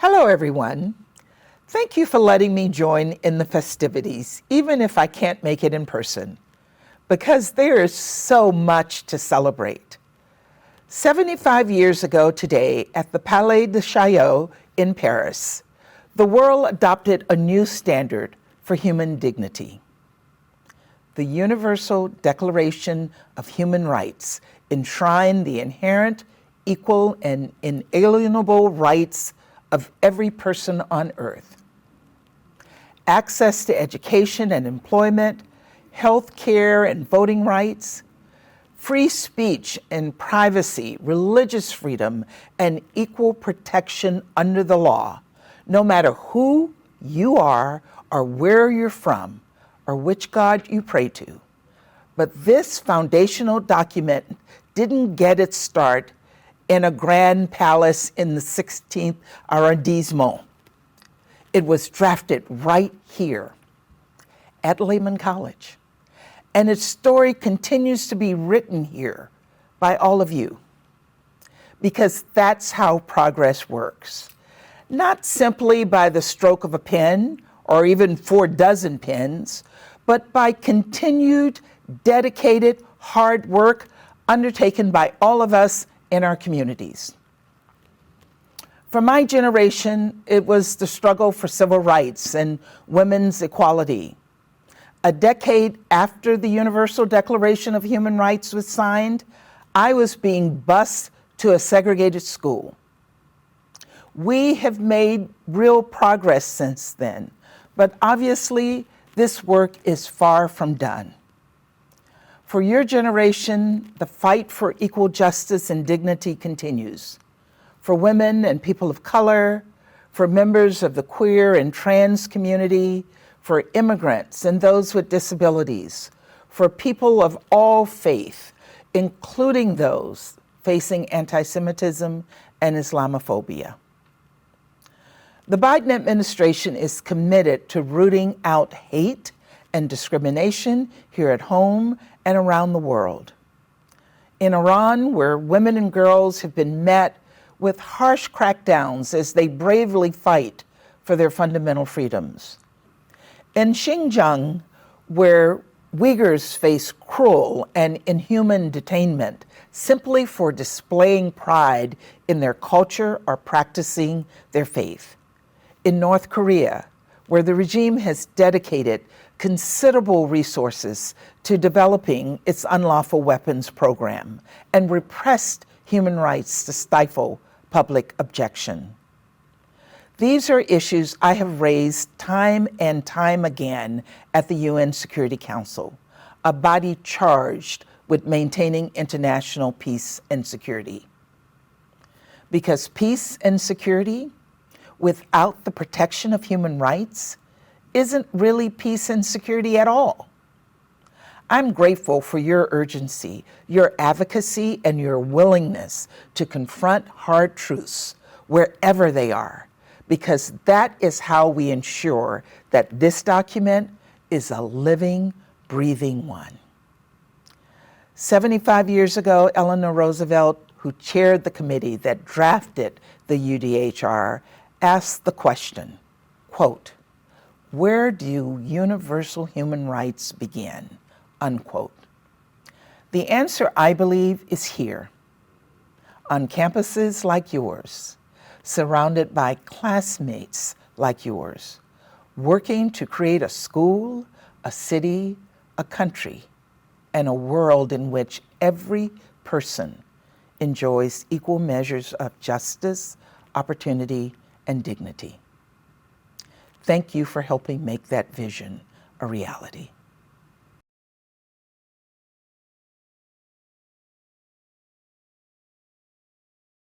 Hello, everyone. Thank you for letting me join in the festivities, even if I can't make it in person, because there is so much to celebrate. 75 years ago today, at the Palais de Chaillot in Paris, the world adopted a new standard for human dignity. The Universal Declaration of Human Rights enshrined the inherent, equal, and inalienable rights of every person on earth. Access to education and employment, health care and voting rights, free speech and privacy, religious freedom, and equal protection under the law, no matter who you are or where you're from or which God you pray to. But this foundational document didn't get its start in a grand palace in the 16th arrondissement. It was drafted right here at Lehman College. And its story continues to be written here by all of you, because that's how progress works. Not simply by the stroke of a pen or even 4 dozen pens, but by continued, dedicated, hard work undertaken by all of us in our communities. For my generation, it was the struggle for civil rights and women's equality. A decade after the Universal Declaration of Human Rights was signed, I was being bused to a segregated school. We have made real progress since then, but obviously this work is far from done. For your generation, the fight for equal justice and dignity continues. For women and people of color, for members of the queer and trans community, for immigrants and those with disabilities, for people of all faith, including those facing anti-Semitism and Islamophobia. The Biden administration is committed to rooting out hate and discrimination here at home and around the world. In Iran, where women and girls have been met with harsh crackdowns as they bravely fight for their fundamental freedoms. In Xinjiang, where Uyghurs face cruel and inhuman detainment simply for displaying pride in their culture or practicing their faith. In North Korea, where the regime has dedicated considerable resources to developing its unlawful weapons program and repressed human rights to stifle public objection. These are issues I have raised time and time again at the UN Security Council, a body charged with maintaining international peace and security. Because peace and security, without the protection of human rights, isn't really peace and security at all. I'm grateful for your urgency, your advocacy, and your willingness to confront hard truths wherever they are, because that is how we ensure that this document is a living, breathing one. 75 years ago, Eleanor Roosevelt, who chaired the committee that drafted the UDHR, asked the question, quote, "Where do universal human rights begin?" Unquote. The answer, I believe, is here, on campuses like yours, surrounded by classmates like yours, working to create a school, a city, a country, and a world in which every person enjoys equal measures of justice, opportunity, and dignity. Thank you for helping make that vision a reality.